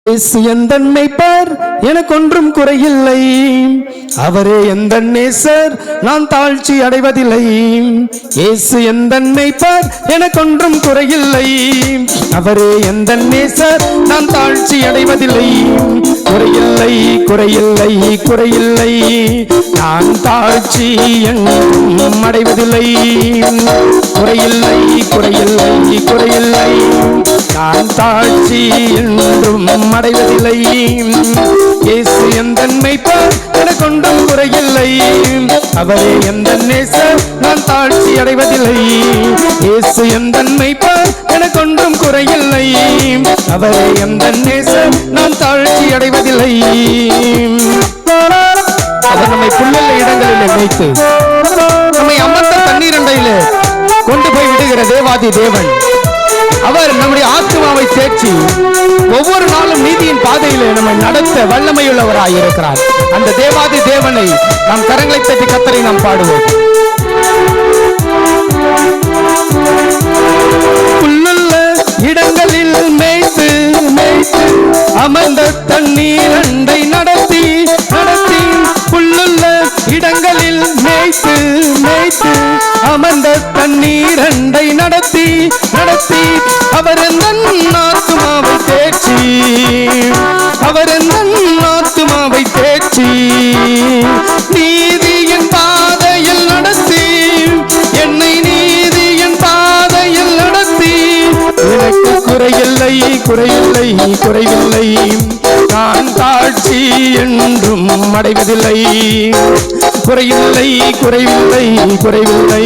எந்தன் மேய்ப்பர் எனக்கொன்றும் குறையில்லை, அவரே எந்தன் நேசர் நான் தாழ்ச்சி அடைவதில்லை. இயேசு எந்தன் மேய்ப்பர் எனக்கொன்றும் குறையில்லை, அவரே எந்தன் நேசர் நான் தாழ்ச்சி அடைவதில்லை. குறையில்லை குறையில்லை குறையில்லை நான் தாழ்ச்சி என்றும் அடைவதில்லை. குறையில்லை குறையில்லை குறையில்லை நான் தாழ்ச்சி என்றும் அடைவதில்லை. இயேசு எந்தன் மேய்ப்பர் எனக்கொன்றும் குறையில்லை, அவரே எந்தன் நேசர் நான் தாழ்ச்சி அடைவதில்லை. இயேசு எந்தன் மேய்ப்பர் எனக்கொன்றும் குறையில்லை, அவரே எந்தன் நேசர் நான் தாழ்ச்சி அடைவதில்லை. அவர் நம்மை புல்லுள்ள இடங்களில் மேய்த்து நம்மை அமர்ந்த தண்ணீர் அண்டையிலே கொண்டு போய் விடுகிற தேவாதி தேவன். அவர் நம்முடைய ஆத்துமாவை தேற்றி ஒவ்வொரு நாளும் நீதியின் பாதையிலே நம்மை நடத்த வல்லமையுள்ளவராய் இருக்கிறார். அந்த தேவாதி தேவனை நாம் கரங்களை தட்டி கர்த்தரை நாம் பாடுவோம். புல்லுள்ள இடங்களில் மேய்த்து மேய்த்து அமர்ந்த தண்ணீர் அண்டை நடத்தி நடத்தி, புல்லுள்ள இடங்களில் மேய்த்து மேய்த்து அமர்ந்த தண்ணீர் அண்டை நடத்தி நடத்தி, அவர் எந்தன் ஆத்துமாவை தேற்றி அவர் எந்தன் ஆத்துமாவை தேற்றி நீதியின் பாதையில் நடத்தி என்னை நீதியின் பாதையில் நடத்தி. எனக்கு குறையில்லை குறையில்லை குறைவில்லை நான் தாழ்ச்சி என்றும் அடைவதில்லை. குறையில்லை குறைவில்லை குறைவில்லை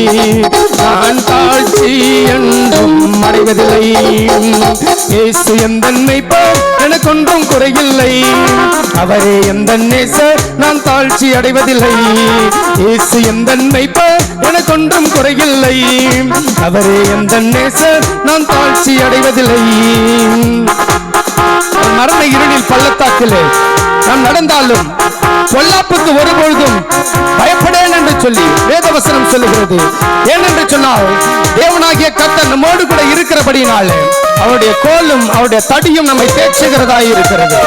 நான் தாழ்ச்சி என்றும் அடைவதில்லை. இயேசு எந்தன் மேய்ப்பர் எனக்கொன்றும் குறையில்லை, அவரே எந்தன் நேசர் நான் தாழ்ச்சி அடைவதில்லை. இயேசு எந்தன் மேய்ப்பர் எனக்கொன்றும் குறையில்லை, அவரே எந்தன் நேசர் நான் தாழ்ச்சி அடைவதில்லை. மரண இருளில் பள்ளத்தாக்கிலே நாம் நடந்தாலும் பொல்லாப்புக்கு ஒருபொழுதும் பயப்படேன் என்று சொல்லி வேதவசனம் சொல்லுகிறது. ஏனென்று சொன்னால் தேவனாகிய கர்த்தர் நம்மோடு கூட இருக்கிறபடினாலே அவருடைய கோலும் அவருடைய தடியும் நம்மை தேற்றுகிறதாய் இருக்கிறது.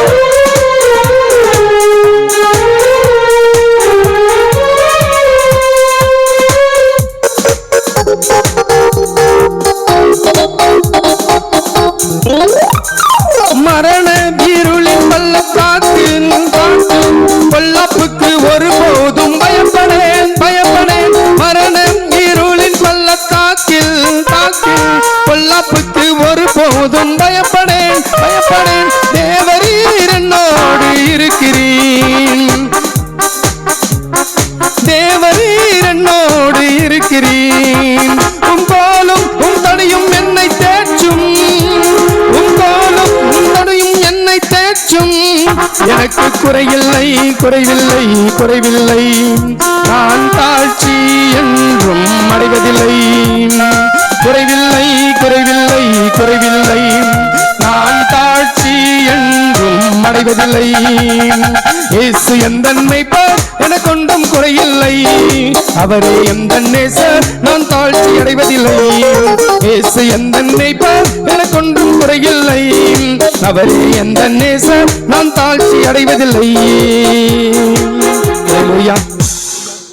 மரண இருளின் பள்ளத்தாக்கில் பொல்லாப்புக்கு ஒருபோதும் பயப்படேன் பயப்படேன். மரண இருளின் பள்ளத்தாக்கில் பொல்லாப்புக்கு ஒருபோதும் பயப்படேன் பயப்படேன். தேவரீர் என்னோடு இருக்கிறீர், தேவரீர் என்னோடு இருக்கிறீர். உம் கோலும் உம் தடியும் என்னை தேற்றும், உம் கோலும் உம் தடியும் என்னை தேற்றும். எனக்கு குறையில்லை குறைவில்லை குறைவில்லை நான் தாழ்ச்சி என்றும் அடைவதில்லை. குறைவில்லை குறைவில்லை குறைவில்லை நான் தாழ்ச்சி என்றும் அடைவதில்லை. இயேசு எந்தன் மேய்ப்பர் எனக்கொன்றும் குறையில்லை, அவரே எந்தன் நேசர் நான் தாழ்ச்சி அடைவதில்லை. இயேசு எந்தன் மேய்ப்பர் எனக்கொன்றும் குறையில்லை, அவரே எந்தன் நேசர் நான் தாழ்ச்சி அடைவதில்லை. அல்லேலூயா.